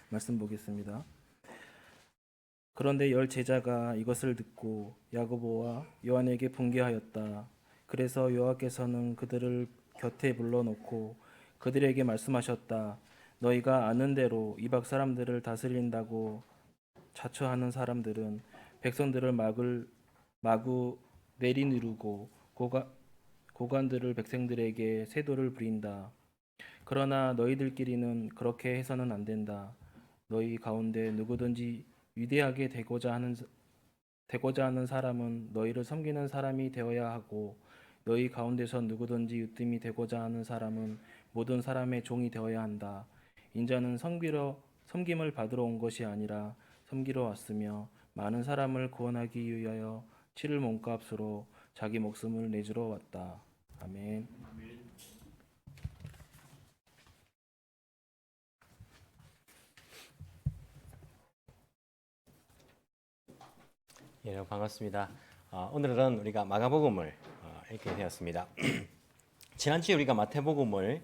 말씀 보겠습니다. 그런데 열 제자가 이것을 듣고 야고보와 요한에게 분개하였다. 그래서 여호와께서는 그들을 곁에 불러놓고 그들에게 말씀하셨다. 너희가 아는 대로 이방 사람들을 다스린다고 자처하는 사람들은 백성들을 마구 내리누르고 고관들을 백성들에게 세도를 부린다. 그러나 너희들끼리는 그렇게 해서는 안 된다. 너희 가운데 누구든지 위대하게 되고자 하는 사람은 너희를 섬기는 사람이 되어야 하고 너희 가운데서 누구든지 으뜸이 되고자 하는 사람은 모든 사람의 종이 되어야 한다. 인자는 섬김을 받으러 온 것이 아니라 섬기러 왔으며 많은 사람을 구원하기 위하여 치를 몸값으로 자기 목숨을 내주러 왔다. 아멘. 예, 여러분 반갑습니다. 오늘은 우리가 마가복음을 읽게 되었습니다. 지난주에 우리가 마태복음을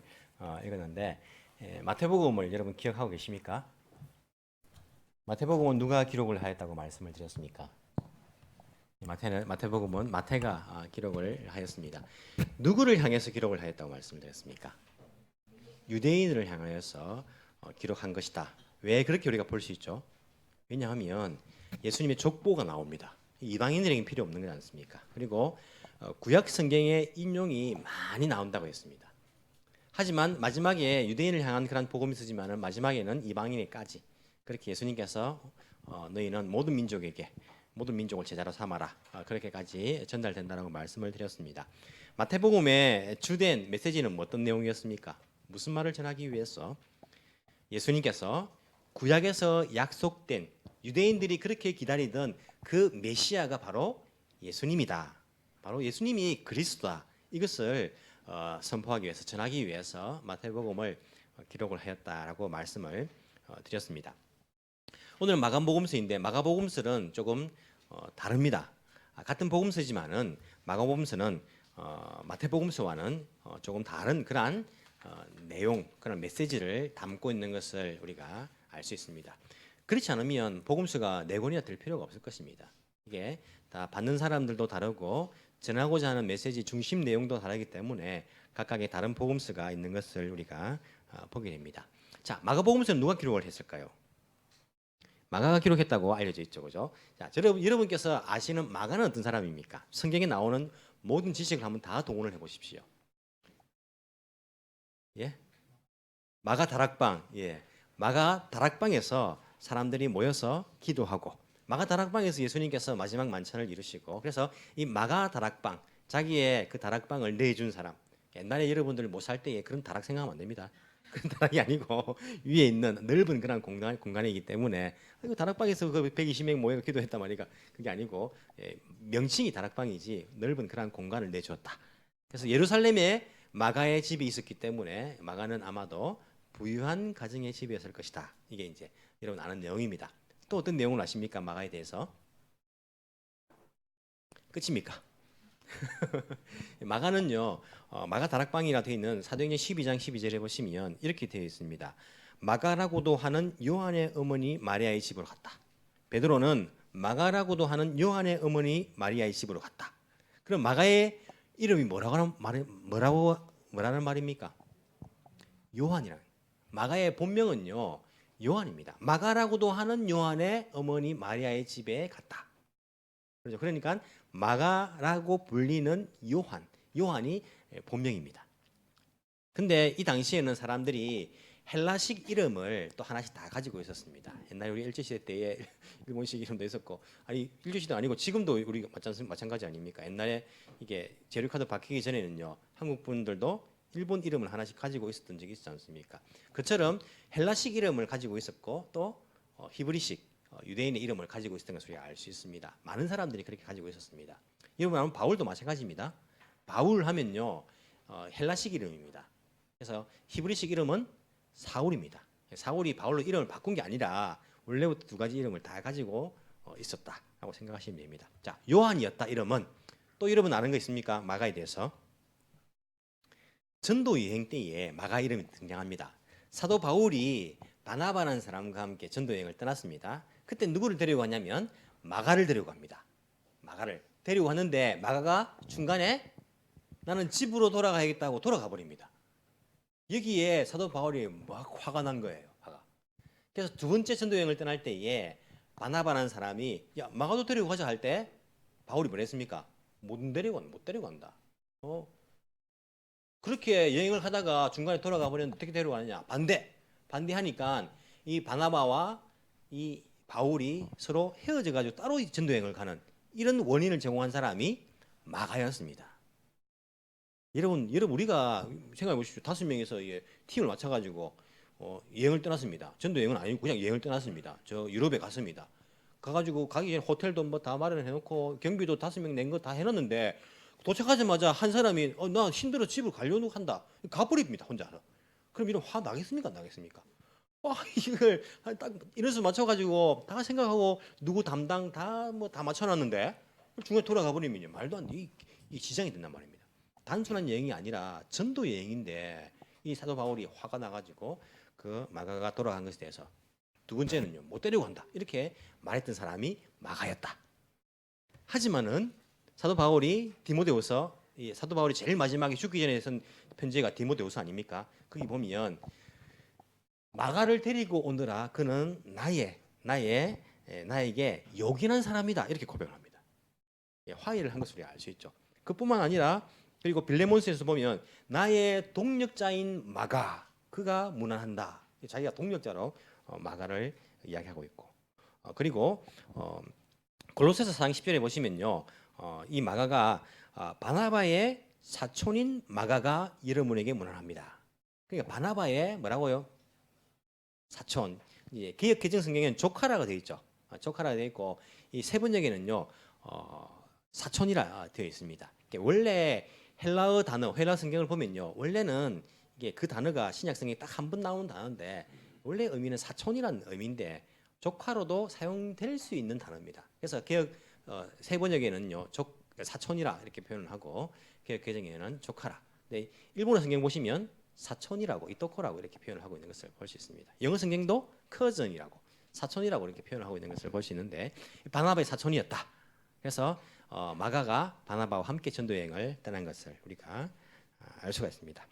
읽었는데 마태복음을 여러분 기억하고 계십니까? 마태복음은 누가 기록을 하였다고 말씀을 드렸습니까? 마태복음은 마태가 기록을 하였습니다. 누구를 향해서 기록을 하였다고 말씀드렸습니까? 유대인을 향하여서 기록한 것이다. 왜 그렇게 우리가 볼 수 있죠? 왜냐하면 예수님의 족보가 나옵니다. 이방인들에게 필요 없는 거 않습니까? 그리고 구약 성경의 인용이 많이 나온다고 했습니다. 하지만 마지막에 유대인을 향한 그런 복음이 쓰지만은 마지막에는 이방인에까지 그렇게 예수님께서 너희는 모든 민족을 제자로 삼아라 그렇게까지 전달된다라고 말씀을 드렸습니다. 마태복음의 주된 메시지는 어떤 내용이었습니까? 무슨 말을 전하기 위해서 예수님께서 구약에서 약속된 유대인들이 그렇게 기다리던 그 메시아가 바로 예수님이다. 바로 예수님이 그리스도다. 이것을 선포하기 위해서 전하기 위해서 마태복음을 기록을 하였다라고 말씀을 드렸습니다. 오늘은 마가복음서인데 마가복음서는 조금 다릅니다. 같은 복음서지만은 마가복음서는 마태복음서와는 조금 다른 그러한 내용, 그런 메시지를 담고 있는 것을 우리가 알 수 있습니다. 그렇지 않으면 복음서가 네 권이나 될 필요가 없을 것입니다. 이게 다 받는 사람들도 다르고 전하고자 하는 메시지 중심 내용도 다르기 때문에 각각의 다른 복음서가 있는 것을 우리가 보게 됩니다. 자, 마가복음서는 누가 기록을 했을까요? 마가가 기록했다고 알려져 있죠, 그죠? 자, 여러분께서 아시는 마가는 어떤 사람입니까? 성경에 나오는 모든 지식을 한번 다 동원을 해보십시오. 예, 마가 다락방, 예, 마가 다락방에서 사람들이 모여서 기도하고 마가 다락방에서 예수님께서 마지막 만찬을 이루시고 그래서 이 마가 다락방 자기의 그 다락방을 내준 사람 옛날에 여러분들 못 살 때에 그런 다락 생각하면 안 됩니다. 그런 다락이 아니고 위에 있는 넓은 그런 공간이기 때문에 그 다락방에서 그 120명 모여 기도했단 말이가 그게 아니고 명칭이 다락방이지 넓은 그런 공간을 내주었다. 그래서 예루살렘에 마가의 집이 있었기 때문에 마가는 아마도 부유한 가정의 집이었을 것이다. 이게 이제 여러분 아는 내용입니다. 또 어떤 내용을 아십니까? 마가에 대해서? 끝입니까? 마가는요. 마가 다락방이라 되어 있는 사도행전 12장 12절에 보시면 이렇게 되어 있습니다. 마가라고도 하는 요한의 어머니 마리아의 집으로 갔다. 베드로는 마가라고도 하는 요한의 어머니 마리아의 집으로 갔다. 그럼 마가의 이름이 뭐라는 말입니까? 요한이라. 마가의 본명은요. 요한입니다. 마가라고도 하는 요한의 어머니 마리아의 집에 갔다. 그렇죠. 그러니까 마가라고 불리는 요한이 본명입니다. 근데 이 당시에는 사람들이 헬라식 이름을 또 하나씩 다 가지고 있었습니다. 옛날에 우리 일제시대 때에 일본식 이름도 있었고, 아니 일제시대 아니고 지금도 우리 마찬가지 아닙니까? 옛날에 이게 재료카드 바뀌기 전에는요, 한국 분들도 일본 이름을 하나씩 가지고 있었던 적이 있지 않습니까? 그처럼 헬라식 이름을 가지고 있었고 또 히브리식 유대인의 이름을 가지고 있었던 것을 알 수 있습니다. 많은 사람들이 그렇게 가지고 있었습니다. 여러분 바울도 마찬가지입니다. 바울 하면요 헬라식 이름입니다. 그래서 히브리식 이름은 사울입니다. 사울이 바울로 이름을 바꾼 게 아니라 원래부터 두 가지 이름을 다 가지고 있었다라고 생각하시면 됩니다. 자, 요한이었다 이름은 또 여러분 아는 거 있습니까? 마가에 대해서 전도 여행 때에 마가 이름이 등장합니다. 사도 바울이 바나바라는 사람과 함께 전도 여행을 떠났습니다. 그때 누구를 데리고 갔냐면 마가를 데리고 갑니다. 마가를 데리고 갔는데 마가가 중간에 나는 집으로 돌아가야겠다고 돌아가 버립니다. 여기에 사도 바울이 막 화가 난 거예요. 화가. 그래서 두 번째 전도 여행을 떠날 때에 바나바라는 사람이 야 마가도 데리고 가자 할 때 바울이 뭐랬습니까? 못 데리고 간다. 그렇게 여행을 하다가 중간에 돌아가 버렸는데 어떻게 데려가느냐? 반대하니까 이 바나바와 이 바울이 서로 헤어져 가지고 따로 전도 여행을 가는 이런 원인을 제공한 사람이 마가였습니다. 여러분 우리가 생각해 보십시오. 5명이서 팀을 맞춰 가지고 여행을 떠났습니다. 전도 여행은 아니고 그냥 여행을 떠났습니다. 저 유럽에 갔습니다. 가가지고 가기 전에 호텔도 뭐 다 마련해 놓고 경비도 5명 낸 거 다 해놨는데 도착하자마자 한 사람이 나 힘들어 집을 가려고 한다. 가버립니다 혼자서. 그럼 이런 화 나겠습니까? 안 나겠습니까? 이걸 딱 인원수 맞춰가지고 다 생각하고 누구 담당 다 맞춰놨는데 중간에 돌아가 버리면 말도 안 돼. 이 지장이 된단 말입니다. 단순한 여행이 아니라 전도 여행인데 이 사도 바울이 화가 나가지고 그 마가가 돌아간 것에 대해서 두 번째는요 못 데리고 간다 이렇게 말했던 사람이 마가였다. 하지만은 사도 바울이 디모데후서 사도 바울이 제일 마지막에 죽기 전에 쓴 편지가 디모데후서 아닙니까? 거기 보면 마가를 데리고 오느라 그는 나에게 요긴한 사람이다 이렇게 고백을 합니다. 화해를 한 것을 알 수 있죠. 그뿐만 아니라 그리고 빌레몬스에서 보면 나의 동력자인 마가 그가 무난한다. 자기가 동력자로 마가를 이야기하고 있고 그리고 골로새서 4장 10절에 보시면요 이 마가가 바나바의 사촌인 마가가 여러분에게 무난합니다. 그러니까 바나바의 뭐라고요? 사촌. 개역 개정 성경에는 조카라고 되어 있죠. 조카라고 되어 있고 이 세번역에는요 사촌이라 되어 있습니다. 원래 헬라어 단어, 헬라 성경을 보면요 원래는 이게 그 단어가 신약 성경에 딱 한 번 나오는 단어인데 원래 의미는 사촌이라는 의미인데 조카로도 사용될 수 있는 단어입니다. 그래서 개역 세 번역에는요 사촌이라 이렇게 표현을 하고 개역 개정에는 조카라. 근데 일본어 성경 보시면 사촌이라고 이토코라고 이렇게 표현을 하고 있는 것을 볼 수 있습니다. 영어 성경도 커즌이라고 사촌이라고 이렇게 표현을 하고 있는 것을 볼 수 있는데 바나바의 사촌이었다. 그래서 마가가 바나바와 함께 전도 여행을 떠난 것을 우리가 알 수가 있습니다.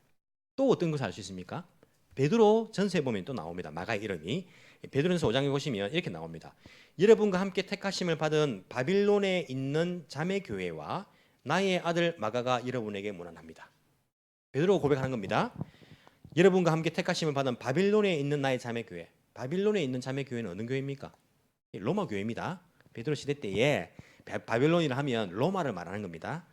또 어떤 것을 알 수 있습니까? 베드로 전서에 보면 또 나옵니다. 마가의 이름이 베드로전서 5장에 보시면 이렇게 나옵니다. 여러분과 함께 택하심을 받은 바빌론에 있는 자매 교회와 나의 아들 마가가 여러분에게 문안합니다. 베드로가 고백하는 겁니다. 여러분과 함께 택하심을 받은 바빌론에 있는 나의 자매 교회. 바빌론에 있는 자매 교회는 어느 교회입니까? 로마 교회입니다. 베드로 시대 때에 바빌론이라 하면 로마를 말하는 겁니다.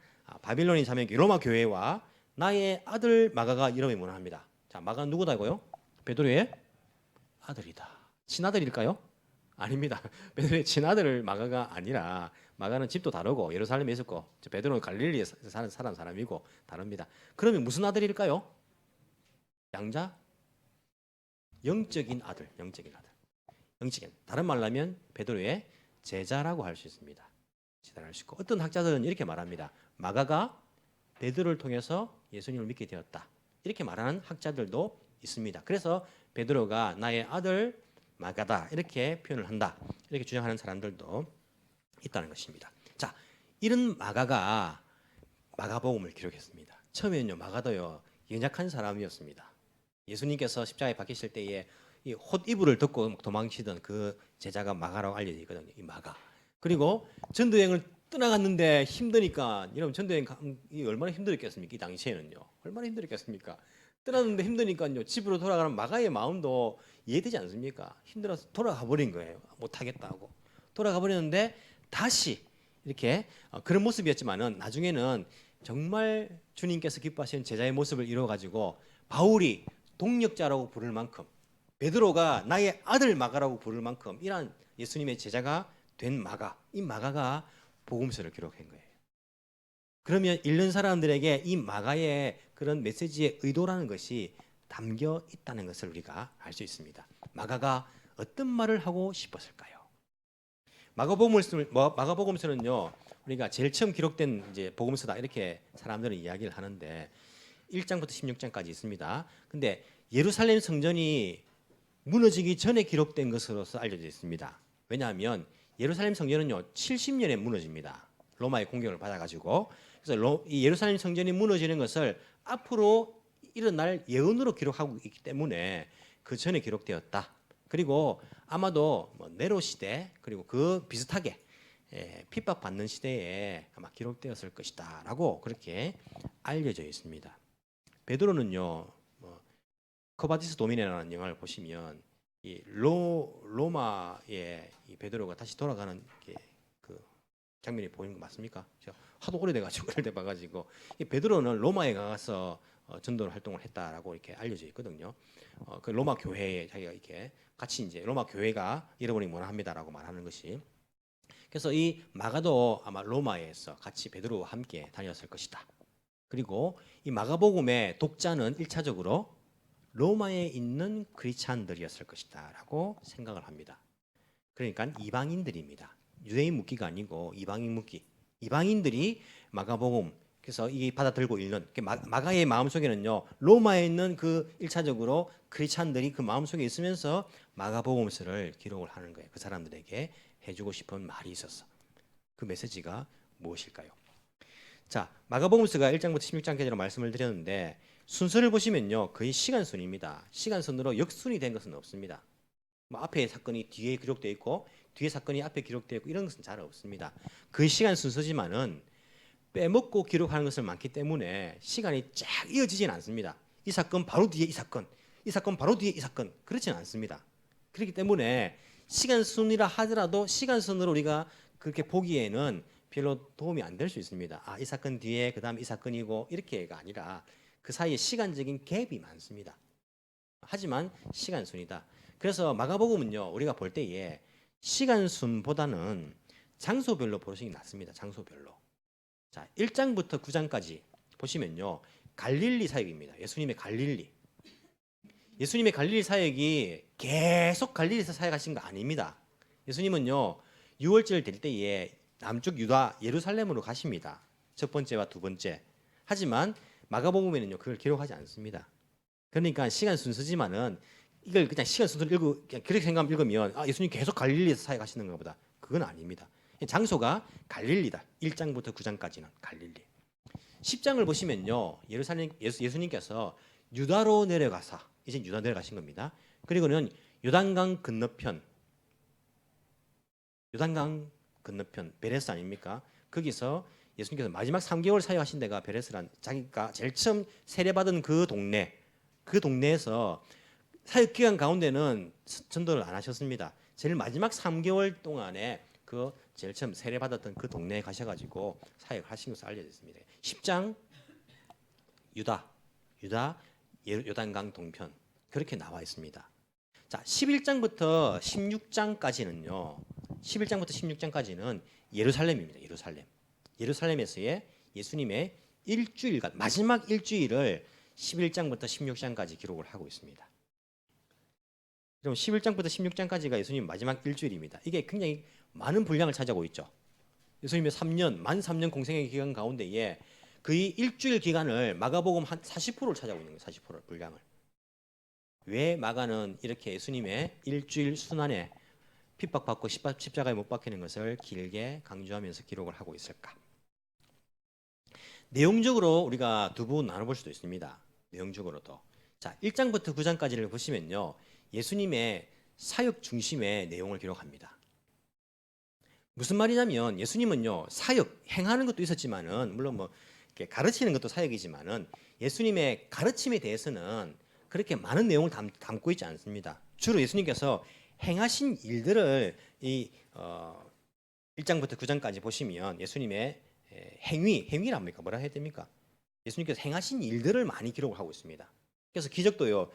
바빌론인 자매 교회, 로마 교회와 나의 아들 마가가 이름이 문안합니다. 자, 마가는 누구다고요? 베드로의 아들이다. 친아들일까요? 아닙니다. 베드로의 친아들 마가가 아니라 마가는 집도 다르고 예루살렘에 있었고 베드로는 갈릴리에 사는 사람이고 다릅니다. 그러면 무슨 아들일까요? 양자? 영적인 아들. 다른 말로 하면 베드로의 제자라고 할 수 있습니다. 제자를 할 수 있고 어떤 학자들은 이렇게 말합니다. 마가가 베드로를 통해서 예수님을 믿게 되었다. 이렇게 말하는 학자들도 있습니다. 그래서 베드로가 나의 아들 마가다 이렇게 표현을 한다. 이렇게 주장하는 사람들도 있다는 것입니다. 자, 이런 마가가 마가복음을 기록했습니다. 처음에는요 마가도요 연약한 사람이었습니다. 예수님께서 십자가에 박히실 때에 이 헛이불을 덮고 도망치던 그 제자가 마가라고 알려져 있거든요. 이 마가. 그리고 전도여행을 떠나갔는데 힘드니까 여러분 전도여행 얼마나 힘들었겠습니까? 이 당시에는요 얼마나 힘들었겠습니까? 떠났는데 힘드니까요 집으로 돌아가는 마가의 마음도 이해되지 않습니까? 힘들어서 돌아가 버린 거예요. 못하겠다고 돌아가 버렸는데 다시 이렇게 그런 모습이었지만은 나중에는 정말 주님께서 기뻐하시는 제자의 모습을 이루어 가지고 바울이 동력자라고 부를 만큼 베드로가 나의 아들 마가라고 부를 만큼 이러한 예수님의 제자가 된 마가, 이 마가가 복음서를 기록한 거예요. 그러면 읽는 사람들에게 이 마가의 그런 메시지의 의도라는 것이 담겨 있다는 것을 우리가 알 수 있습니다. 마가가 어떤 말을 하고 싶었을까요? 마가복음서는요 우리가 제일 처음 기록된 이제 복음서다 이렇게 사람들은 이야기를 하는데 1장부터 16장까지 있습니다. 근데 예루살렘 성전이 무너지기 전에 기록된 것으로서 알려져 있습니다. 왜냐하면 예루살렘 성전은요 70년에 무너집니다. 로마의 공격을 받아가지고. 그래서 이 예루살렘 성전이 무너지는 것을 앞으로 일어날 예언으로 기록하고 있기 때문에 그 전에 기록되었다. 그리고 아마도 뭐 네로 시대 그리고 그 비슷하게 핍박받는 시대에 아마 기록되었을 것이다라고 그렇게 알려져 있습니다. 베드로는요 커바디스 도미네라는 영화를 보시면 이 로마의 이 베드로가 다시 돌아가는 그 장면이 보이는 거 맞습니까? 제가 하도 오래돼가지고 그럴 때 봐가지고 이 베드로는 로마에 가서 전도 활동을 했다라고 이렇게 알려져 있거든요. 그 로마 교회에 자기가 이렇게 같이 이제 로마 교회가 잃어버리기 원합니다라고 말하는 것이. 그래서 이 마가도 아마 로마에서 같이 베드로와 함께 다녔을 것이다. 그리고 이 마가복음의 독자는 1차적으로 로마에 있는 크리스찬들이었을 것이다라고 생각을 합니다. 그러니까 이방인들입니다. 유대인 묻기가 아니고 이방인 묻기. 이방인들이 마가복음 그래서 이 받아들고 읽는 마가의 마음속에는요 로마에 있는 그 1차적으로 크리스찬들이 그 마음속에 있으면서 마가복음서를 기록을 하는 거예요. 그 사람들에게 해주고 싶은 말이 있었어. 그 메시지가 무엇일까요? 자, 마가복음서가 1장부터 16장까지로 말씀을 드렸는데 순서를 보시면요 거의 시간순입니다. 시간순으로 역순이 된 것은 없습니다. 뭐 앞에 사건이 뒤에 기록되어 있고 뒤에 사건이 앞에 기록되어 있고 이런 것은 잘 없습니다. 그 시간 순서지만은 빼먹고 기록하는 것을 많기 때문에 시간이 쫙 이어지진 않습니다. 이 사건 바로 뒤에 이 사건, 이 사건 바로 뒤에 이 사건 그렇지는 않습니다. 그렇기 때문에 시간 순이라 하더라도 시간 순으로 우리가 그렇게 보기에는 별로 도움이 안 될 수 있습니다. 아, 이 사건 뒤에 그다음 이 사건이고 이렇게가 아니라 그 사이에 시간적인 갭이 많습니다. 하지만 시간 순이다. 그래서 마가복음은요 우리가 볼 때에 시간 순보다는 장소별로 보시는 게 낫습니다. 장소별로. 자, 1장부터 9장까지 보시면요 갈릴리 사역입니다. 예수님의 갈릴리. 예수님의 갈릴리 사역이 계속 갈릴리에서 사역하신 거 아닙니다. 예수님은요 6월절 될 때에 남쪽 유다 예루살렘으로 가십니다. 첫 번째와 두 번째. 하지만 마가복음에는요 그걸 기록하지 않습니다. 그러니까 시간 순서지만은 이걸 그냥 시간 순서를 그냥 그렇게 생각하면 읽으면 아 예수님 계속 갈릴리에서 사역하시는가 보다. 그건 아닙니다. 장소가 갈릴리다. 1장부터 9장까지는 갈릴리. 10장을 보시면요 예루살렘 예수님께서 유다로 내려가사 이제 유다 내려가신 겁니다. 그리고는 요단강 건너편 베레스 아닙니까? 거기서 예수님께서 마지막 3개월 사역하신 데가 베레스란 자기가 제일 처음 세례받은 그 동네에서 사역 기간 가운데는 전도를 안 하셨습니다. 제일 마지막 3개월 동안에 그 제일 처음 세례받았던 그 동네에 가셔가지고 사역하신 것으로 알려져 있습니다. 10장 유다 요단강 동편 그렇게 나와 있습니다. 자, 11장부터 16장까지는 예루살렘입니다. 예루살렘에서의 예수님의 일주일간 마지막 일주일을 11장부터 16장까지 기록을 하고 있습니다. 그럼 11장부터 16장까지가 예수님 마지막 일주일입니다. 이게 굉장히 많은 분량을 차지하고 있죠. 예수님의 만 3년 공생의 기간 가운데에 거의 일주일 기간을 마가복음 한 40%를 차지하고 있는 거예요. 40% 분량을. 왜 마가는 이렇게 예수님의 일주일 순환에 핍박받고 십자가에 못 박히는 것을 길게 강조하면서 기록을 하고 있을까? 내용적으로 우리가 두 부분 나눠볼 수도 있습니다. 내용적으로도. 자, 1장부터 9장까지를 보시면요. 예수님의 사역 중심의 내용을 기록합니다. 무슨 말이냐면 예수님은요. 사역 행하는 것도 있었지만은 물론 뭐 이렇게 가르치는 것도 사역이지만은 예수님의 가르침에 대해서는 그렇게 많은 내용을 담고 있지 않습니다. 주로 예수님께서 행하신 일들을 이 1장부터 9장까지 보시면 예수님의 행위랍니까? 뭐라 해야 됩니까? 예수님께서 행하신 일들을 많이 기록을 하고 있습니다. 그래서 기적도요.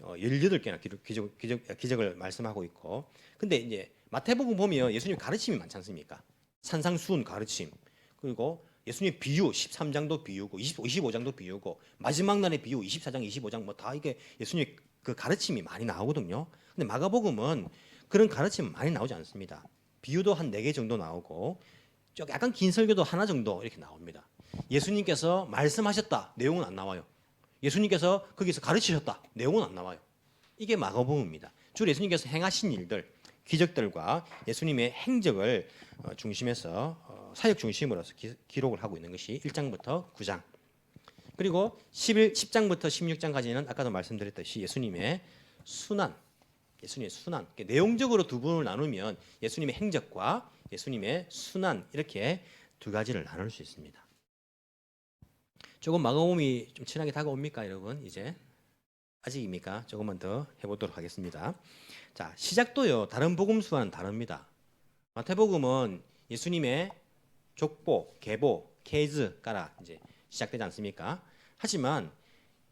18개나 기적을 말씀하고 있고. 근데 이제 마태복음 보면 예수님 가르침이 많지 않습니까? 산상수훈 가르침. 그리고 예수님 비유 13장도 비유고 25장도 비유고 마지막 날의 비유 24장 25장 뭐 다 이게 예수님 그 가르침이 많이 나오거든요. 근데 마가복음은 그런 가르침 많이 나오지 않습니다. 비유도 한 4개 정도 나오고 약간 긴 설교도 하나 정도 이렇게 나옵니다. 예수님께서 말씀하셨다. 내용은 안 나와요. 예수님께서 거기서 가르치셨다. 내용은 안 나와요. 이게 마가복음입니다. 주 예수님께서 행하신 일들, 기적들과 예수님의 행적을 중심에서 사역 중심으로서 기록을 하고 있는 것이 1장부터 9장. 그리고 10장부터 16장까지는 아까도 말씀드렸듯이 예수님의 순환, 내용적으로 두 부분을 나누면 예수님의 행적과 예수님의 순환 이렇게 두 가지를 나눌 수 있습니다. 조금 마가복음이 좀 친하게 다가옵니까, 여러분? 이제 아직입니까? 조금만 더 해보도록 하겠습니다. 자, 시작도요 다른 복음서와는 다릅니다. 마태복음은 예수님의 족보, 계보, 케이즈 까라 이제 시작되지 않습니까? 하지만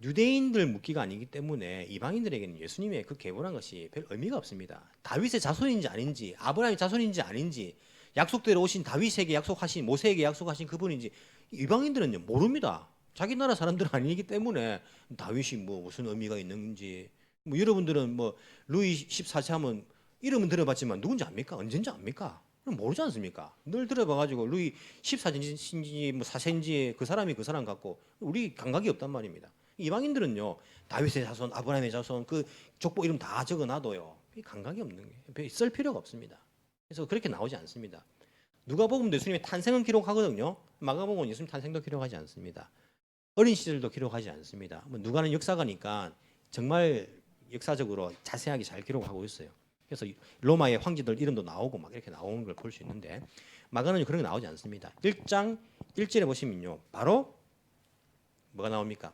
유대인들 묻기가 아니기 때문에 이방인들에게는 예수님의 그 계보란 것이 별 의미가 없습니다. 다윗의 자손인지 아닌지, 아브라함의 자손인지 아닌지, 약속대로 오신 다윗에게 약속하신, 모세에게 약속하신 그분인지 이방인들은요 모릅니다. 자기 나라 사람들은 아니기 때문에 다윗이 뭐 무슨 의미가 있는지, 뭐 여러분들은 뭐 루이 14세 하면 이름은 들어봤지만 누군지 압니까? 언젠지 압니까? 모르지 않습니까? 늘 들어봐가지고 루이 14세인지 뭐 4세인지 그 사람이 그 사람 같고 우리 감각이 없단 말입니다. 이방인들은요 다윗의 자손, 아브라함의 자손 그 족보 이름 다 적어놔도요 감각이 없는 게 쓸 필요가 없습니다. 그래서 그렇게 나오지 않습니다. 누가복음도 예수님의 탄생은 기록하거든요. 마가복음은 예수님 탄생도 기록하지 않습니다. 어린 시절도 기록하지 않습니다. 뭐 누가는 역사가니까 정말 역사적으로 자세하게 잘 기록하고 있어요. 그래서 로마의 황제들 이름도 나오고 막 이렇게 나오는 걸 볼 수 있는데 마가는 그런 게 나오지 않습니다. 1장 1절에 보시면요. 바로 뭐가 나옵니까?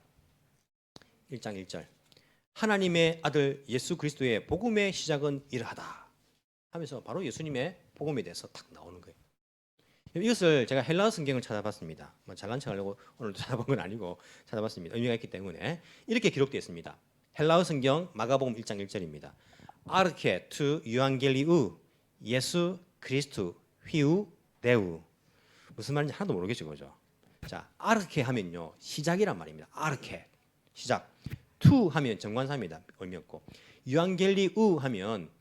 1장 1절. 하나님의 아들 예수 그리스도의 복음의 시작은 이러하다 하면서 바로 예수님의 복음에 대해서 탁 나오는 거예요. 이것을 제가 헬라어 성경을 찾아봤습니다. 잘난 척하려고 오늘도 찾아본 건 아니고 찾아봤습니다. 의미가 있기 때문에 이렇게 기록되어 있습니다. 헬라어 성경 마가복음 1장 1절입니다. 아르케 투 유앙겔리우 예수 그리스도 휘우 데우. 무슨 말인지 하나도 모르겠죠, 그죠? 자, 아르케 하면요 시작이란 말입니다. 아르케 시작. 투 하면 정관사입니다. 의미 없고. 유앙겔리우 하면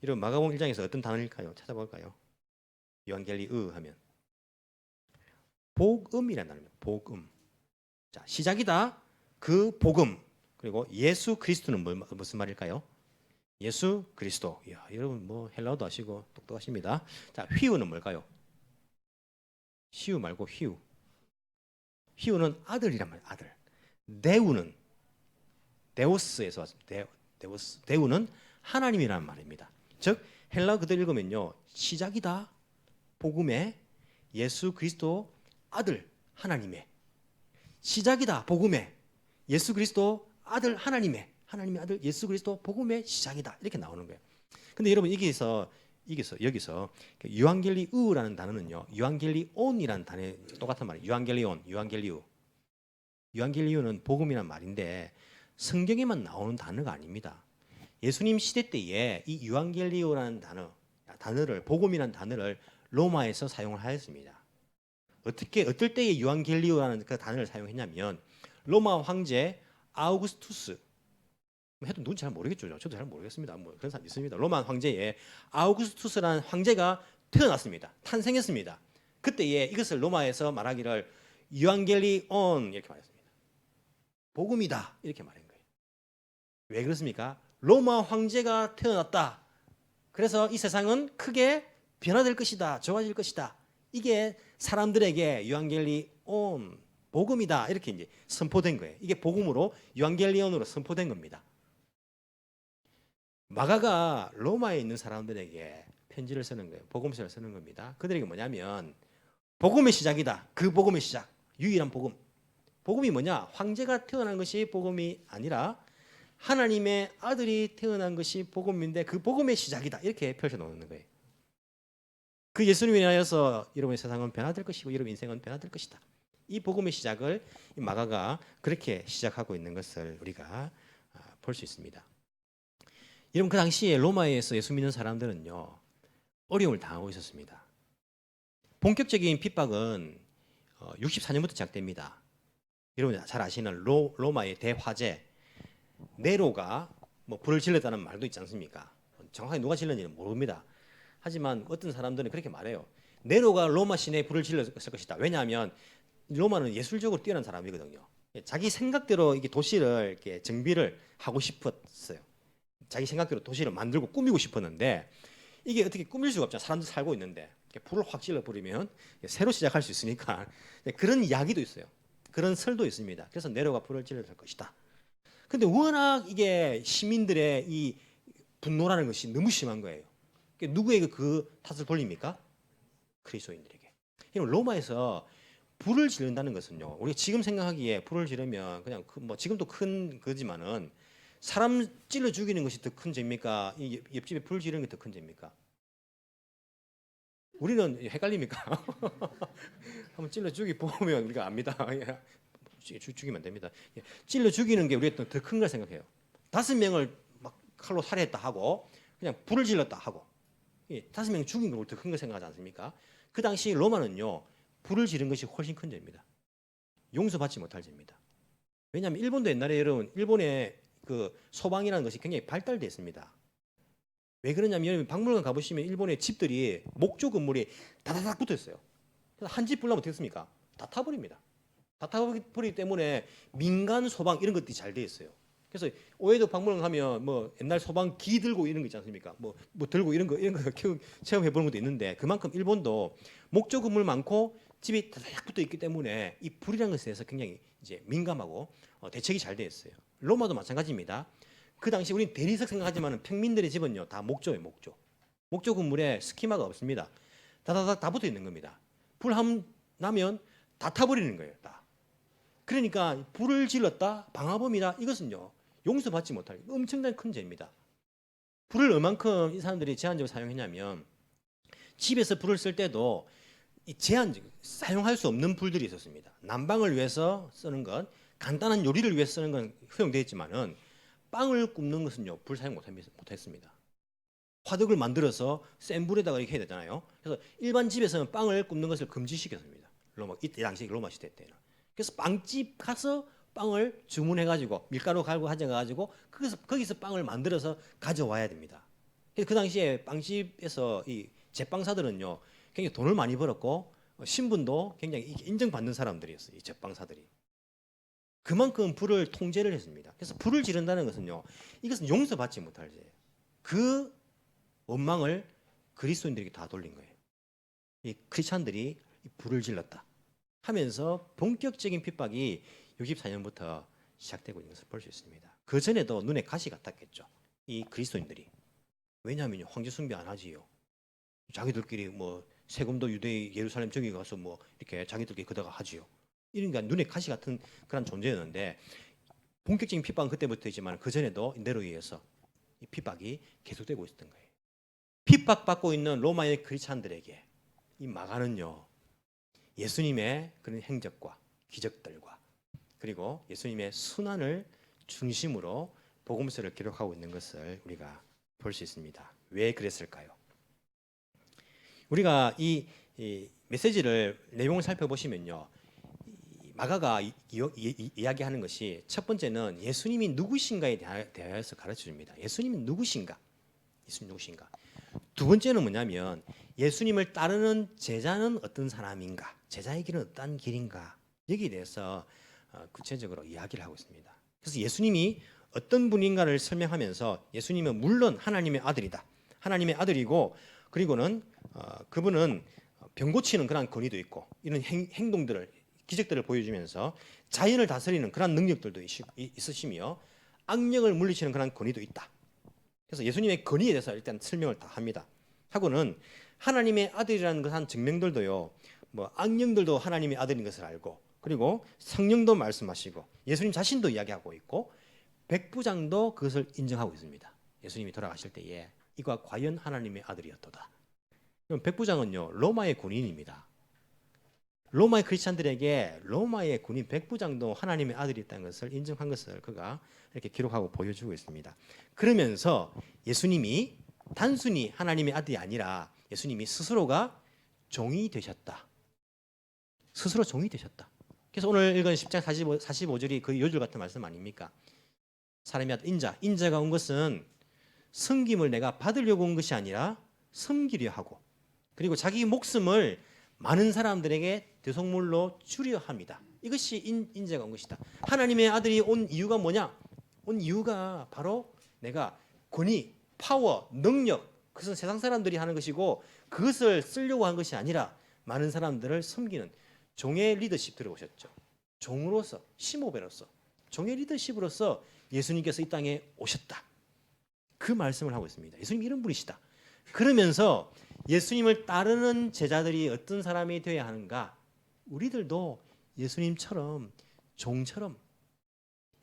이런 마가복음 1장에서 어떤 단어일까요? 찾아볼까요? 유앙겔리우 하면 복음이라는 단어입니다. 복음. 자, 시작이다. 그 복음. 그리고 예수 그리스도는 무슨 말일까요? 예수 그리스도. 이야, 여러분 뭐 헬라어도 아시고 똑똑하십니다. 자, 휘우는 뭘까요? 시우 말고 휘우. 휘우는 아들이란 말이에요. 아들. 데우는 데오스에서 왔습니다. 데오스. 데우는 하나님이라는 말입니다. 즉 헬라어 그대로 읽으면요. 시작이다. 복음의 예수 그리스도 아들 하나님의 시작이다. 복음의 예수 그리스도 아들 하나님의 아들 예수 그리스도 복음의 시작이다. 이렇게 나오는 거예요. 근데 여러분 여기서 유앙겔리우라는 단어는요. 유앙겔리온이라는 단어에 똑같은 말이에요. 유앙겔리우는 복음이란 말인데 성경에만 나오는 단어가 아닙니다. 예수님 시대 때에 이 유앙겔리오라는 단어를 복음이라는 단어를 로마에서 사용을 하였습니다. 어떨 때에 유앙겔리오라는 그 단어를 사용했냐면 로마 황제 아우구스투스 해도 누군지 잘 모르겠죠. 저도 잘 모르겠습니다. 뭐 그런 사람 있습니다. 로마 황제에 아우구스투스라는 황제가 태어났습니다. 탄생했습니다. 그때에 이것을 로마에서 말하기를 유앙겔리온 이렇게 말했습니다. 복음이다 이렇게 말한 거예요. 왜 그렇습니까? 로마 황제가 태어났다. 그래서 이 세상은 크게 변화될 것이다. 좋아질 것이다. 이게 사람들에게 유앙겔리온 복음이다 이렇게 이제 선포된 거예요. 이게 복음으로 유앙겔리온으로 선포된 겁니다. 마가가 로마에 있는 사람들에게 편지를 쓰는 거예요. 복음서를 쓰는 겁니다. 그들에게 뭐냐면 복음의 시작이다. 그 복음의 시작. 유일한 복음. 복음이 뭐냐? 황제가 태어난 것이 복음이 아니라 하나님의 아들이 태어난 것이 복음인데 그 복음의 시작이다. 이렇게 펼쳐놓는 거예요. 그 예수님에 인하여서 여러분의 세상은 변화될 것이고 여러분 인생은 변화될 것이다. 이 복음의 시작을 이 마가가 그렇게 시작하고 있는 것을 우리가 볼 수 있습니다. 여러분 그 당시에 로마에서 예수 믿는 사람들은요 어려움을 당하고 있었습니다. 본격적인 핍박은 64년부터 시작됩니다. 여러분 잘 아시는 로마의 대화제 네로가 뭐 불을 질렀다는 말도 있지 않습니까? 정확하게 누가 질렀는지는 모릅니다. 하지만 어떤 사람들은 그렇게 말해요. 네로가 로마 시내에 불을 질렀을 것이다. 왜냐하면 로마는 예술적으로 뛰어난 사람이거든요. 자기 생각대로 이게 도시를 이렇게 정비를 하고 싶었어요. 자기 생각대로 도시를 만들고 꾸미고 싶었는데 이게 어떻게 꾸밀 수가 없잖아. 사람들 살고 있는데 불을 확 질러버리면 새로 시작할 수 있으니까 그런 이야기도 있어요. 그런 설도 있습니다. 그래서 네로가 불을 질러야 할 것이다. 근데 워낙 이게 시민들의 이 분노라는 것이 너무 심한 거예요. 누구에게 그 탓을 돌립니까? 그리스도인들에게. 로마에서 불을 지른다는 것은요. 우리가 지금 생각하기에 불을 지르면 그냥 뭐 지금도 큰 거지만은 사람 찔러 죽이는 것이 더 큰 죄입니까? 이 옆집에 불 지르는 게 더 큰 죄입니까? 우리는 헷갈립니까? 한번 찔러 죽이 보면 우리가 압니다. 죽이면 안 됩니다. 찔러 죽이는 게 우리가 더 큰 걸 생각해요. 5명을 막 칼로 살해했다 하고 그냥 불을 질렀다 하고 5명 죽인 걸 더 큰 걸 생각하지 않습니까? 그 당시 로마는요. 불을 지른 것이 훨씬 큰 죄입니다. 용서받지 못할 죄입니다. 왜냐하면 일본도 옛날에 여러분 일본의 그 소방이라는 것이 굉장히 발달되어 있습니다. 왜 그러냐면 여러분 박물관 가보시면 일본의 집들이 목조 건물이 다다닥 붙어 있어요. 그래서 한 집 불나면 어떻게 습니까? 다 타버립니다. 다 타버리기 때문에 민간 소방 이런 것들이 잘 되어 있어요. 그래서 오해도 박물관 가면 뭐 옛날 소방 기 들고 이런 거 있지 않습니까? 뭐 들고 이런 거 체험해 보는 것도 있는데 그만큼 일본도 목조 건물 많고 집이 다다닥 붙어 있기 때문에 이 불이라는 것에 대해서 굉장히 이제 민감하고 대책이 잘 되어 있어요. 로마도 마찬가지입니다. 그 당시 우리는 대리석 생각하지만 평민들의 집은요 다 목조예요. 목조 건물에 스키마가 없습니다. 다다닥 다 붙어 있는 겁니다. 불 한 나면 다 타버리는 거예요. 다. 그러니까 불을 질렀다 방화범이다 이것은요 용서받지 못할 엄청난 큰 죄입니다. 불을 얼만큼 이 사람들이 제한적으로 사용했냐면 집에서 불을 쓸 때도 사용할 수 없는 불들이 있었습니다. 난방을 위해서 쓰는 건 간단한 요리를 위해서 쓰는 건 허용되어 있지만은 빵을 굽는 것은요 불 사용 못했습니다. 화덕을 만들어서 센 불에다가 이렇게 해야 되잖아요. 그래서 일반 집에서는 빵을 굽는 것을 금지시켰습니다. 이때 당시 로마 시대 때는. 그래서 빵집 가서 빵을 주문해가지고 밀가루 갈고 가져가가지고 거기서 빵을 만들어서 가져와야 됩니다. 그 당시에 빵집에서 이 제빵사들은요 굉장히 돈을 많이 벌었고 신분도 굉장히 인정받는 사람들이었어요. 이 제빵사들이. 그만큼 불을 통제를 했습니다. 그래서 불을 지른다는 것은요 이것은 용서받지 못할 죄예요. 그 원망을 그리스도인들에게 다 돌린 거예요. 이 크리스찬들이 불을 질렀다 하면서 본격적인 핍박이 64년부터 시작되고 있는 것을 볼 수 있습니다. 그 전에도 눈에 가시 같았겠죠. 이 그리스도인들이. 왜냐하면 황제 숭배 안 하지요. 자기들끼리 뭐 세금도 유대 예루살렘 저기 가서 뭐 이렇게 자기들끼리 그다가 하지요. 이러니까 눈에 가시 같은 그런 존재였는데 본격적인 핍박은 그때부터이지만 그 전에도 네로에 의해서 이 핍박이 계속되고 있었던 거예요. 핍박받고 있는 로마의 크리스찬들에게 이 마가는요 예수님의 그런 행적과 기적들과 그리고 예수님의 순환을 중심으로 복음서를 기록하고 있는 것을 우리가 볼 수 있습니다. 왜 그랬을까요? 우리가 이 메시지를 내용을 살펴보시면요 마가가 이야기하는 것이 첫 번째는 예수님이 누구신가에 대하여서 가르쳐 줍니다. 예수님이 누구신가? 예수님 누구신가? 두 번째는 뭐냐면 예수님을 따르는 제자는 어떤 사람인가? 제자의 길은 어떤 길인가? 여기에 대해서 구체적으로 이야기를 하고 있습니다. 그래서 예수님이 어떤 분인가를 설명하면서 예수님은 물론 하나님의 아들이다. 하나님의 아들이고 그리고는 그분은 병 고치는 그런 권위도 있고 이런 행동들을 기적들을 보여주면서 자연을 다스리는 그런 능력들도 있으시며 악령을 물리치는 그런 권위도 있다. 그래서 예수님의 권위에 대해서 일단 설명을 다 합니다. 하고는 하나님의 아들이라는 것한 증명들도요. 뭐 악령들도 하나님의 아들인 것을 알고 그리고 성령도 말씀하시고 예수님 자신도 이야기하고 있고 백부장도 그것을 인정하고 있습니다. 예수님이 돌아가실 때에 이가 과연 하나님의 아들이었도다. 그럼 백부장은요 로마의 군인입니다. 로마의 크리스찬들에게 로마의 군인 백부장도 하나님의 아들이었다는 것을 인정한 것을 그가 이렇게 기록하고 보여주고 있습니다. 그러면서 예수님이 단순히 하나님의 아들이 아니라 예수님이 스스로가 종이 되셨다. 스스로 종이 되셨다. 그래서 오늘 읽은 10장 45절이 그 요절 같은 말씀 아닙니까? 사람이 인자가 온 것은 섬김을 내가 받으려고 온 것이 아니라 섬기려 하고 그리고 자기 목숨을 많은 사람들에게 대속물로 주려 합니다. 이것이 인자가 온 것이다. 하나님의 아들이 온 이유가 뭐냐? 온 이유가 바로 내가 권위, 파워, 능력, 그것은 세상 사람들이 하는 것이고 그것을 쓰려고 한 것이 아니라 많은 사람들을 섬기는 종의 리더십 들어보셨죠? 종으로서, 심호배로서, 종의 리더십으로서 예수님께서 이 땅에 오셨다. 그 말씀을 하고 있습니다. 예수님 이런 분이시다. 그러면서 예수님을 따르는 제자들이 어떤 사람이 되어야 하는가? 우리들도 예수님처럼 종처럼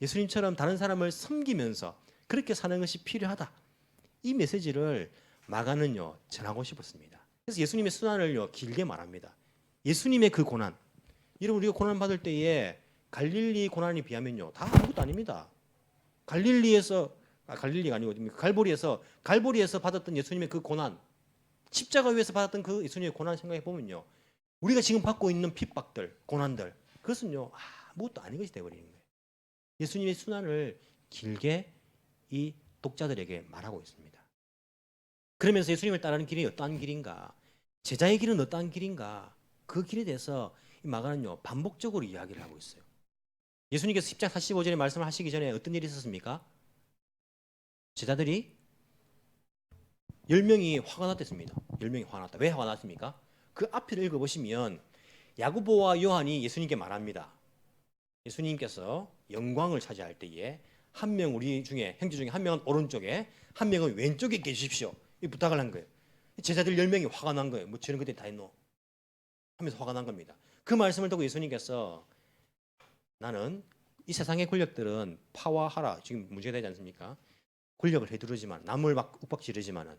예수님처럼 다른 사람을 섬기면서 그렇게 사는 것이 필요하다. 이 메시지를 마가는요 전하고 싶었습니다. 그래서 예수님의 순환을요 길게 말합니다. 예수님의 그 고난, 여러분 우리가 고난 받을 때에 갈릴리 고난에 비하면요 다 아무것도 아닙니다. 갈릴리가 아니고 갈보리에서 받았던 예수님의 그 고난, 십자가 위에서 받았던 그 예수님의 고난 생각해 보면요 우리가 지금 받고 있는 핍박들, 고난들 그것은요 아무것도 아닌 것이 되어버리는 거예요. 예수님의 순환을 길게 이 독자들에게 말하고 있습니다. 그러면서 예수님을 따르는 길이 어떠한 길인가, 제자의 길은 어떠한 길인가, 그 길에 대해서 이 마가는요 반복적으로 이야기를 하고 있어요. 예수님께서 10장 45절에 말씀을 하시기 전에 어떤 일이 있었습니까? 제자들이 10명이 화가 났댔습니다. 10명이 화가 났다. 왜 화가 났습니까? 그 앞을 읽어보시면 야고보와 요한이 예수님께 말합니다. 예수님께서 영광을 차지할 때에 한 명 우리 중에 형제 중에 한 명은 오른쪽에 한 명은 왼쪽에 계십시오. 이 부탁을 한 거예요. 제자들 10명이 화가 난 거예요. 뭐 저런 것들이 다 있노? 하면서 화가 난 겁니다. 그 말씀을 듣고 예수님께서 나는 이 세상의 권력들은 파화하라. 지금 문제가 되지 않습니까? 권력을 해두르지만 남을 막 윽박지르지만은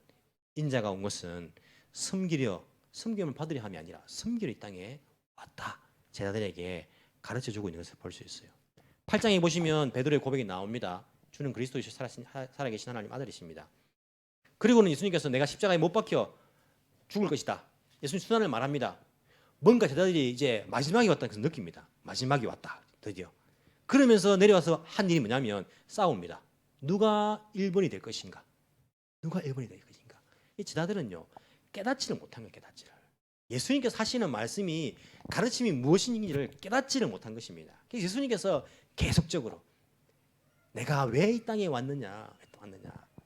인자가 온 것은 섬김을 받으려 함이 아니라 섬기려 이 땅에 왔다. 제자들에게 가르쳐주고 있는 것을 볼 수 있어요. 8장에 보시면 베드로의 고백이 나옵니다. 주는 그리스도이시여 살아계신 하나님 아들이십니다. 그리고는 예수님께서 내가 십자가에 못 박혀 죽을 것이다. 예수님 순환을 말합니다. 뭔가 제자들이 이제 마지막이 왔다는 것을 느낍니다. 마지막이 왔다. 드디어. 그러면서 내려와서 한 일이 뭐냐면 싸웁니다. 누가 1번이 될 것인가? 누가 1번이 될 것인가? 이 제자들은요. 깨닫지를 못한 거예요. 깨닫지를. 예수님께서 하시는 말씀이 가르침이 무엇인지를 깨닫지를 못한 것입니다. 그래서 예수님께서 계속적으로 내가 왜 이 땅에 왔느냐.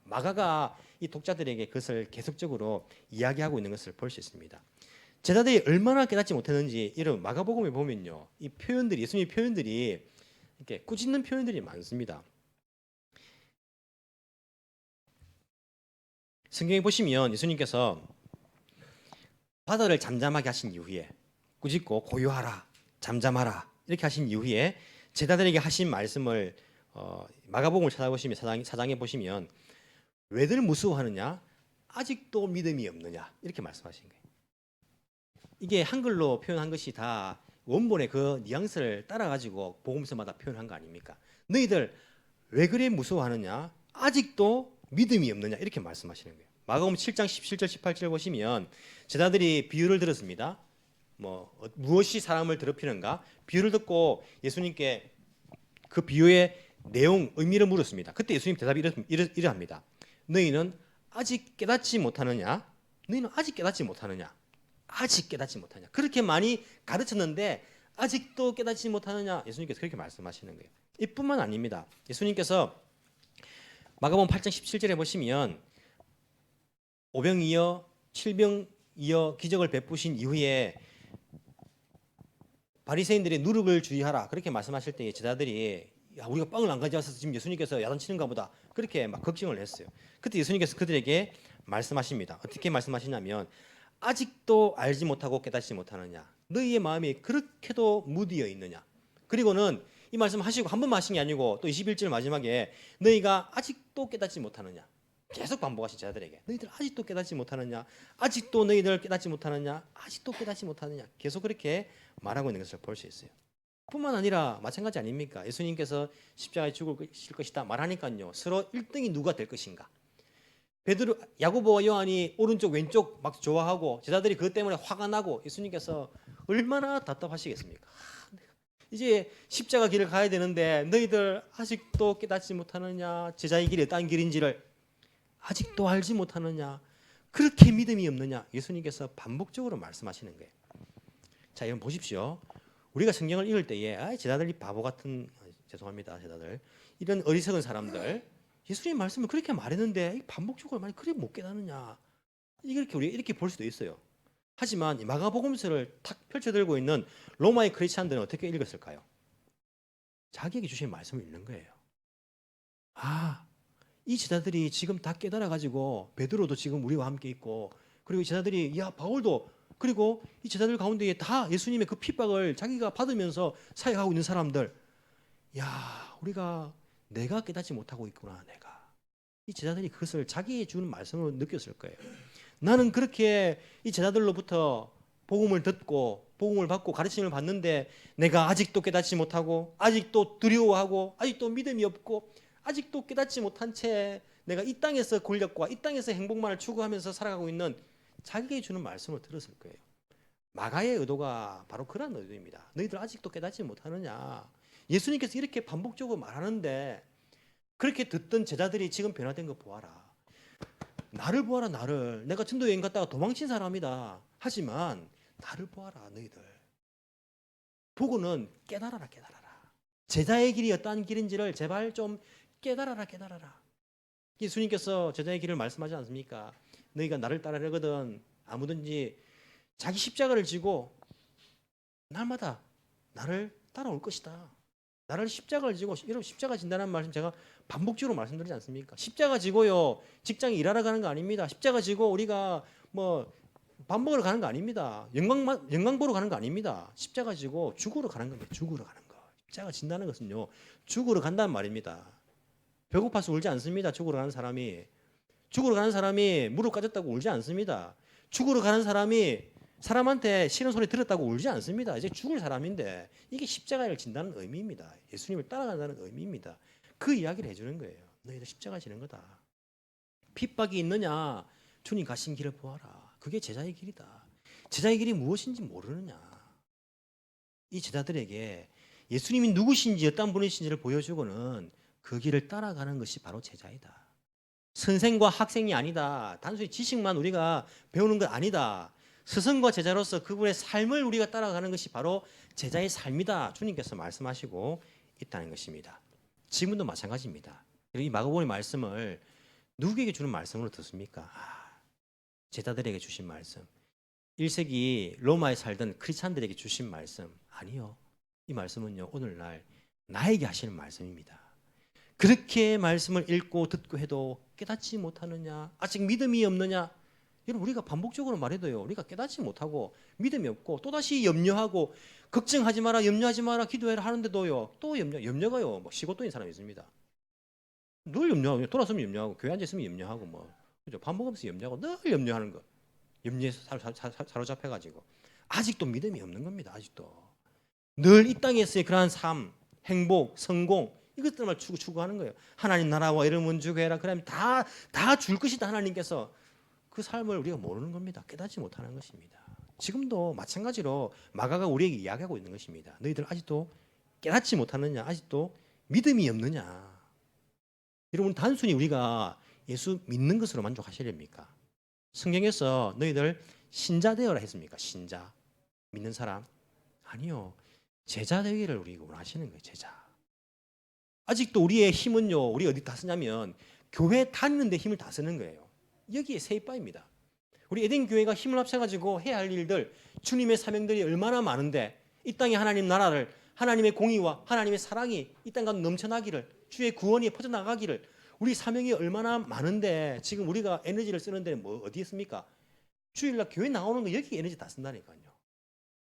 마가가 이 독자들에게 그것을 계속적으로 이야기하고 있는 것을 볼 수 있습니다. 제자들이 얼마나 깨닫지 못했는지 이런 마가복음에 보면요. 이 표현들이 예수님의 표현들이 이렇게 꾸짖는 표현들이 많습니다. 성경에 보시면 예수님께서 바다를 잠잠하게 하신 이후에 꾸짖고 고요하라, 잠잠하라 이렇게 하신 이후에 제자들에게 하신 말씀을 마가복음을 찾아보시면 사장에 보시면 왜들 무수워하느냐? 아직도 믿음이 없느냐? 이렇게 말씀하신 거예요. 이게 한글로 표현한 것이 다 원본의 그 뉘앙스를 따라가지고 복음서마다 표현한 거 아닙니까? 너희들 왜 그래 무서워하느냐? 아직도 믿음이 없느냐? 이렇게 말씀하시는 거예요. 마가복음 7장 17절 18절 보시면 제자들이 비유를 들었습니다. 무엇이 사람을 더럽히는가? 비유를 듣고 예수님께 그 비유의 내용, 의미를 물었습니다. 그때 예수님 대답이 이러합니다. 너희는 아직 깨닫지 못하느냐? 너희는 아직 깨닫지 못하느냐? 아직 깨닫지 못하느냐? 그렇게 많이 가르쳤는데 아직도 깨닫지 못하느냐? 예수님께서 그렇게 말씀하시는 거예요. 이뿐만 아닙니다. 예수님께서 마가복음 8장 17절에 보시면 오병이어 7병이어 기적을 베푸신 이후에 바리새인들의 누룩을 주의하라 그렇게 말씀하실 때 제자들이 야, 우리가 빵을 안 가져와서 지금 예수님께서 야단치는가 보다 그렇게 막 걱정을 했어요. 그때 예수님께서 그들에게 말씀하십니다. 어떻게 말씀하시냐면 아직도 알지 못하고 깨닫지 못하느냐? 너희의 마음이 그렇게도 무디어 있느냐? 그리고는 이 말씀 하시고 한 번만 하신 게 아니고 또 21절 마지막에 너희가 아직도 깨닫지 못하느냐? 계속 반복하신 자들에게 너희들 아직도 깨닫지 못하느냐? 아직도 너희들 깨닫지 못하느냐? 아직도 깨닫지 못하느냐? 계속 그렇게 말하고 있는 것을 볼 수 있어요. 뿐만 아니라 마찬가지 아닙니까? 예수님께서 십자가에 죽을 것이다 말하니까요. 서로 1등이 누가 될 것인가? 베드로, 야고보와 요한이 오른쪽 왼쪽 막 좋아하고 제자들이 그것 때문에 화가 나고 예수님께서 얼마나 답답하시겠습니까? 이제 십자가 길을 가야 되는데 너희들 아직도 깨닫지 못하느냐? 제자의 길이 어떤 길인지를 아직도 알지 못하느냐? 그렇게 믿음이 없느냐? 예수님께서 반복적으로 말씀하시는 거예요. 자, 여러분 보십시오. 우리가 성경을 읽을 때에 제자들이 바보 같은 죄송합니다. 제자들 이런 어리석은 사람들 예수님 말씀을 그렇게 말했는데 반복적으로 많이 그렇게 못 깨닫느냐? 이렇게 우리가 이렇게 볼 수도 있어요. 하지만 이 마가복음서를 탁 펼쳐들고 있는 로마의 크리스찬들은 어떻게 읽었을까요? 자기에게 주신 말씀을 읽는 거예요. 아, 이 제자들이 지금 다 깨달아가지고 베드로도 지금 우리와 함께 있고, 그리고 이 제자들이 야 바울도, 그리고 이 제자들 가운데에 다 예수님의 그 핍박을 자기가 받으면서 사역하고 있는 사람들, 야 우리가 내가 깨닫지 못하고 있구나. 내가 이 제자들이 그것을 자기에 주는 말씀으로 느꼈을 거예요. 나는 그렇게 이 제자들로부터 복음을 듣고 복음을 받고 가르침을 받는데 내가 아직도 깨닫지 못하고 아직도 두려워하고 아직도 믿음이 없고 아직도 깨닫지 못한 채 내가 이 땅에서 권력과 이 땅에서 행복만을 추구하면서 살아가고 있는 자기에게 주는 말씀을 들었을 거예요. 마가의 의도가 바로 그런 의도입니다. 너희들 아직도 깨닫지 못하느냐? 예수님께서 이렇게 반복적으로 말하는데 그렇게 듣던 제자들이 지금 변화된 거 보아라. 나를 보아라. 나를. 내가 전도 여행 갔다가 도망친 사람이다. 하지만 나를 보아라. 너희들 보고는 깨달아라. 깨달아라. 제자의 길이 어떠한 길인지를 제발 좀 깨달아라. 깨달아라. 예수님께서 제자의 길을 말씀하지 않습니까? 너희가 나를 따르려거든 아무든지 자기 십자가를 지고 날마다 나를 따라올 것이다. 나를 십자가를 지고, 여러분 십자가 진다는 말씀 제가 반복적으로 말씀드리지 않습니까? 십자가 지고요 직장에 일하러 가는 거 아닙니다. 십자가 지고 우리가 뭐 밥 먹으러 가는 거 아닙니다. 영광 보러 가는 거 아닙니다. 십자가 지고 죽으러 가는 겁니다. 죽으러 가는 거. 십자가 진다는 것은요 죽으러 간다는 말입니다. 배고파서 울지 않습니다. 죽으러 가는 사람이. 죽으러 가는 사람이 무릎 까졌다고 울지 않습니다. 죽으러 가는 사람이 사람한테 싫은 소리 들었다고 울지 않습니다. 이제 죽을 사람인데 이게 십자가를 진다는 의미입니다. 예수님을 따라간다는 의미입니다. 그 이야기를 해주는 거예요. 너희들 십자가 지는 거다. 핍박이 있느냐? 주님 가신 길을 보아라. 그게 제자의 길이다. 제자의 길이 무엇인지 모르느냐? 이 제자들에게 예수님이 누구신지 어떤 분이신지를 보여주고는 그 길을 따라가는 것이 바로 제자이다. 선생과 학생이 아니다. 단순히 지식만 우리가 배우는 것 아니다. 스승과 제자로서 그분의 삶을 우리가 따라가는 것이 바로 제자의 삶이다. 주님께서 말씀하시고 있다는 것입니다. 지금도 마찬가지입니다. 이 마가복음의 말씀을 누구에게 주는 말씀으로 듣습니까? 제자들에게 주신 말씀. 1세기 로마에 살던 크리스찬들에게 주신 말씀. 아니요. 이 말씀은요 오늘날 나에게 하시는 말씀입니다. 그렇게 말씀을 읽고 듣고 해도 깨닫지 못하느냐? 아직 믿음이 없느냐? 여러분 우리가 반복적으로 말해도요 우리가 깨닫지 못하고 믿음이 없고 또다시 염려하고 걱정하지 마라 염려하지 마라 기도해라 하는데도요 또 염려가요 뭐 시고또인 사람이 있습니다. 늘 염려하고 돌아서면 염려하고 교회 앉아있으면 염려하고 뭐 그죠? 밥 먹으면서 염려하고 늘 염려하는 거 염려에서 사로잡혀가지고 아직도 믿음이 없는 겁니다. 아직도 늘 이 땅에서의 그러한 삶 행복 성공 이것들만 추구하는 거예요. 하나님 나라와 이름은 주게라 그러면 다 줄 것이다. 하나님께서 그 삶을 우리가 모르는 겁니다. 깨닫지 못하는 것입니다. 지금도 마찬가지로 마가가 우리에게 이야기하고 있는 것입니다. 너희들 아직도 깨닫지 못하느냐? 아직도 믿음이 없느냐? 여러분 단순히 우리가 예수 믿는 것으로 만족하시렵니까? 성경에서 너희들 신자 되어라 했습니까? 신자 믿는 사람? 아니요. 제자 되기를 우리가 원하시는 거예요. 제자. 아직도 우리의 힘은요 우리 어디 다 쓰냐면 교회 다니는 데 힘을 다 쓰는 거예요. 여기에 세이바입니다. 우리 에덴 교회가 힘을 합쳐가지고 해야 할 일들 주님의 사명들이 얼마나 많은데 이 땅에 하나님 나라를 하나님의 공의와 하나님의 사랑이 이 땅 가운데 넘쳐나기를 주의 구원이 퍼져나가기를 우리 사명이 얼마나 많은데 지금 우리가 에너지를 쓰는 데는 뭐 어디에 씁니까? 주일날 교회 나오는 거 여기 에너지 다 쓴다니까요.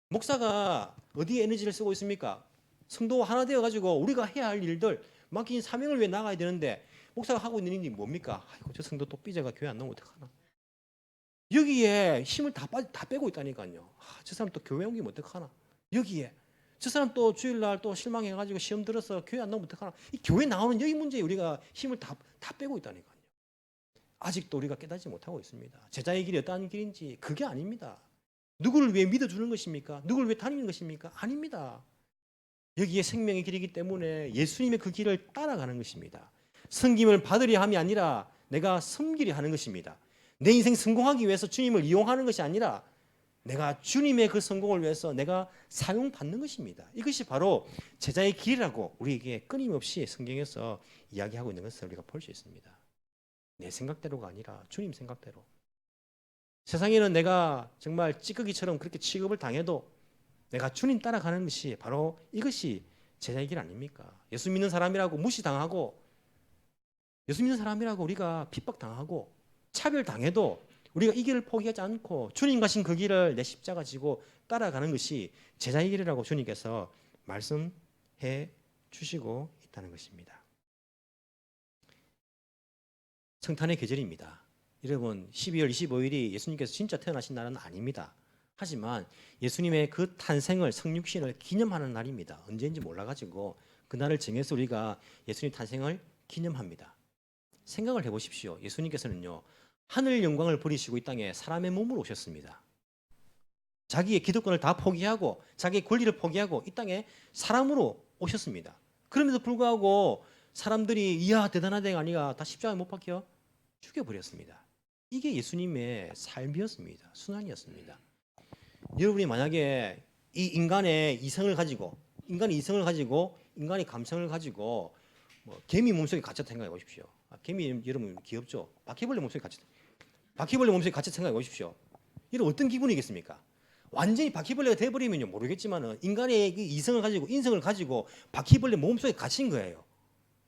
목사가 어디에 에너지를 쓰고 있습니까? 성도가 하나 되어가지고 우리가 해야 할 일들 맡긴 사명을 위해 나가야 되는데 목사가 하고 있는 일이 뭡니까? 아이고 저 성도 또 삐져가 교회 안 나오면 어떡하나? 여기에 힘을 다 빼고 있다니까요. 저 사람 또 교회 옮기면 어떡하나? 여기에 저 사람 또 주일날 또 실망해가지고 시험 들어서 교회 안 나오면 어떡하나? 이 교회 나오는 여기 문제에 우리가 힘을 다 빼고 있다니까요. 아직도 우리가 깨닫지 못하고 있습니다. 제자의 길이 어떠한 길인지 그게 아닙니다. 누구를 위해 믿어주는 것입니까? 누구를 위해 다니는 것입니까? 아닙니다. 여기에 생명의 길이기 때문에 예수님의 그 길을 따라가는 것입니다. 섬김을 받으려 함이 아니라 내가 섬기려 하는 것입니다. 내 인생 성공하기 위해서 주님을 이용하는 것이 아니라 내가 주님의 그 성공을 위해서 내가 사용받는 것입니다. 이것이 바로 제자의 길이라고 우리에게 끊임없이 성경에서 이야기하고 있는 것을 우리가 볼 수 있습니다. 내 생각대로가 아니라 주님 생각대로. 세상에는 내가 정말 찌꺼기처럼 그렇게 취급을 당해도 내가 주님 따라가는 것이 바로 이것이 제자의 길 아닙니까? 예수 믿는 사람이라고 무시당하고 예수 믿는 사람이라고 우리가 핍박당하고 차별당해도 우리가 이 길을 포기하지 않고 주님 가신 그 길을 내 십자가 지고 따라가는 것이 제자의 길이라고 주님께서 말씀해 주시고 있다는 것입니다. 성탄의 계절입니다. 여러분 12월 25일이 예수님께서 진짜 태어나신 날은 아닙니다. 하지만 예수님의 그 탄생을 성육신을 기념하는 날입니다. 언제인지 몰라가지고 그날을 정해서 우리가 예수님 탄생을 기념합니다. 생각을 해보십시오. 예수님께서는요 하늘 영광을 버리시고 이 땅에 사람의 몸으로 오셨습니다. 자기의 기득권을 다 포기하고 자기의 권리를 포기하고 이 땅에 사람으로 오셨습니다. 그럼에도 불구하고 사람들이 이야 대단하다 아니가 다 십자가에 못 박혀 죽여버렸습니다. 이게 예수님의 삶이었습니다. 순환이었습니다. 여러분이 만약에 이 인간의 이성을 가지고 인간의 감성을 가지고 뭐 개미 몸속에 갇혔다 생각해 보십시오. 개미 여러분 귀엽죠? 바퀴벌레 몸속에 갇혔다 생각해 보십시오. 이런 어떤 기분이겠습니까? 완전히 바퀴벌레가 돼버리면요 모르겠지만은 인간의 그 이성을 가지고 인성을 가지고 바퀴벌레 몸속에 갇힌 거예요.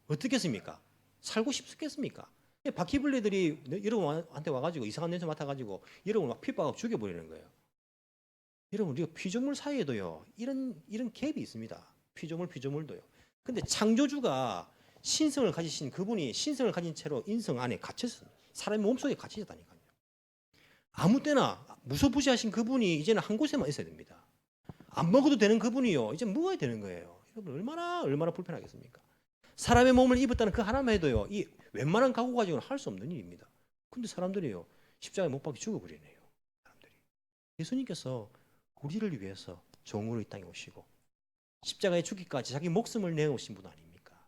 어떻겠습니까? 살고 싶겠습니까? 바퀴벌레들이 여러분한테 와가지고 이상한 냄새 맡아가지고 여러분 막 핍박하고 죽여버리는 거예요. 여러분 우리가 피조물 사이에도요 이런 갭이 있습니다. 피조물도요. 근데 창조주가 신성을 가지신 그분이 신성을 가진 채로 인성 안에 갇혔어요. 사람의 몸속에 갇히셨다니까요. 아무 때나 무소부지하신 그분이 이제는 한 곳에만 있어야 됩니다. 안 먹어도 되는 그분이요 이제 먹어야 되는 거예요. 여러분 얼마나 불편하겠습니까? 사람의 몸을 입었다는 그 하나만 해도요 이 웬만한 각오 가지고는 할 수 없는 일입니다. 근데 사람들이요 십자가에 못 박혀 죽어버리네요. 사람들이. 예수님께서 우리를 위해서 종으로 이 땅에 오시고 십자가에 죽기까지 자기 목숨을 내어오신 분 아닙니까?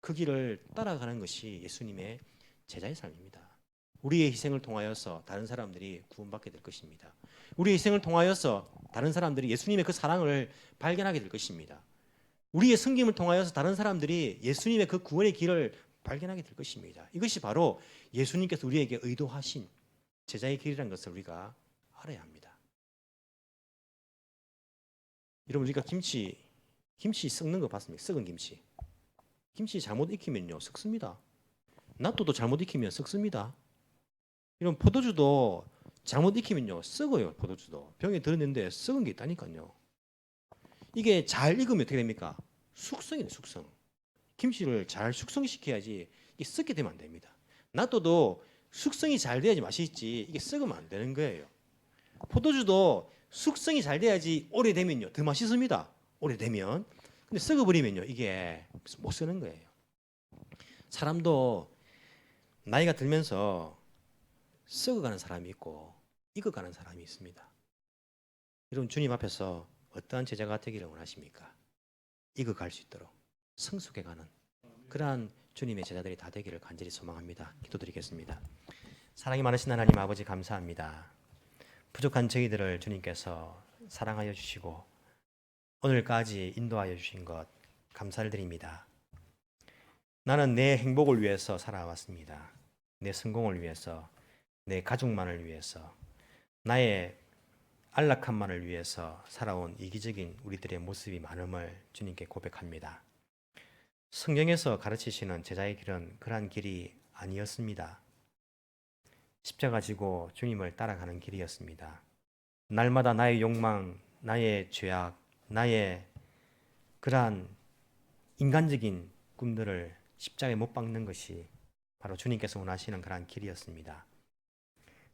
그 길을 따라가는 것이 예수님의 제자의 삶입니다. 우리의 희생을 통하여서 다른 사람들이 구원받게 될 것입니다. 우리의 희생을 통하여서 다른 사람들이 예수님의 그 사랑을 발견하게 될 것입니다. 우리의 섬김을 통하여서 다른 사람들이 예수님의 그 구원의 길을 발견하게 될 것입니다. 이것이 바로 예수님께서 우리에게 의도하신 제자의 길이라는 것을 우리가 알아야 합니다. 여러분 우리가 김치 썩는 거 봤습니까? 썩은 김치 잘못 익히면요 썩습니다. 낫또도 잘못 익히면 썩습니다. 이런 포도주도 잘못 익히면요 썩어요. 포도주도 병에 들었는데 썩은 게 있다니까요. 이게 잘 익으면 어떻게 됩니까? 숙성이네 숙성. 김치를 잘 숙성시켜야지 이게 썩게 되면 안 됩니다. 낫또도 숙성이 잘 돼야지 맛이 있지 이게 썩으면 안 되는 거예요. 포도주도 숙성이 잘 돼야지 오래되면요 더 맛있습니다. 오래되면. 근데 썩어버리면요 이게 못 쓰는 거예요. 사람도 나이가 들면서 썩어가는 사람이 있고 익어가는 사람이 있습니다. 여러분 주님 앞에서 어떠한 제자가 되기를 원하십니까? 익어갈 수 있도록 성숙해가는 그러한 주님의 제자들이 다 되기를 간절히 소망합니다. 기도드리겠습니다. 사랑이 많으신 하나님 아버지 감사합니다. 부족한 저희들을 주님께서 사랑하여 주시고 오늘까지 인도하여 주신 것 감사를 드립니다. 나는 내 행복을 위해서 살아왔습니다. 내 성공을 위해서, 내 가족만을 위해서, 나의 안락함만을 위해서 살아온 이기적인 우리들의 모습이 많음을 주님께 고백합니다. 성경에서 가르치시는 제자의 길은 그러한 길이 아니었습니다. 십자가 지고 주님을 따라가는 길이었습니다. 날마다 나의 욕망, 나의 죄악, 나의 그러한 인간적인 꿈들을 십자가에 못 박는 것이 바로 주님께서 원하시는 그러한 길이었습니다.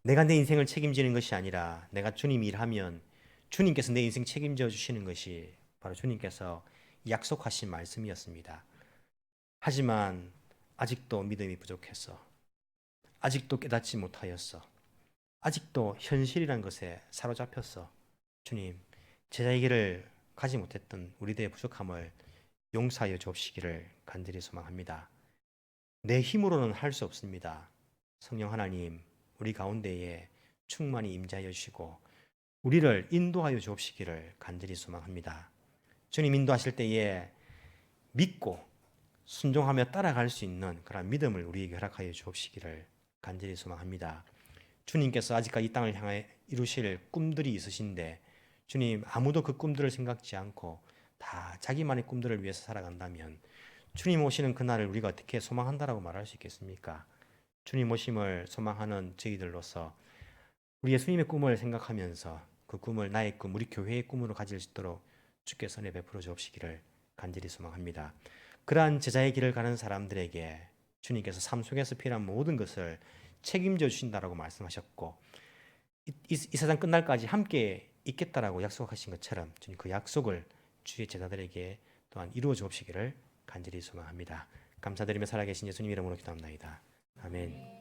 내가 내 인생을 책임지는 것이 아니라 내가 주님 일하면 주님께서 내 인생 책임져 주시는 것이 바로 주님께서 약속하신 말씀이었습니다. 하지만 아직도 믿음이 부족해서 아직도 깨닫지 못하였어. 아직도 현실이라는 것에 사로잡혔어. 주님, 제자의 길을 가지 못했던 우리들의 부족함을 용서하여 주옵시기를 간절히 소망합니다. 내 힘으로는 할 수 없습니다. 성령 하나님, 우리 가운데에 충만히 임재하여 주시고 우리를 인도하여 주옵시기를 간절히 소망합니다. 주님 인도하실 때에 믿고 순종하며 따라갈 수 있는 그런 믿음을 우리에게 허락하여 주옵시기를 간절히 소망합니다. 주님께서 아직까지 이 땅을 향해 이루실 꿈들이 있으신데 주님 아무도 그 꿈들을 생각지 않고 다 자기만의 꿈들을 위해서 살아간다면 주님 오시는 그날을 우리가 어떻게 소망한다라고 말할 수 있겠습니까? 주님 오심을 소망하는 저희들로서 우리 예수님의 꿈을 생각하면서 그 꿈을 나의 꿈, 우리 교회의 꿈으로 가질 수 있도록 주께서 은혜 베풀어 주옵시기를 간절히 소망합니다. 그러한 제자의 길을 가는 사람들에게 주님께서 삶 속에서 필요한 모든 것을 책임져 주신다라고 말씀하셨고 이 세상 끝날까지 함께 있겠다라고 약속하신 것처럼 주님 그 약속을 주의 제자들에게 또한 이루어 주옵시기를 간절히 소망합니다. 감사드리며 살아계신 예수님 이름으로 기도합나이다. 아멘.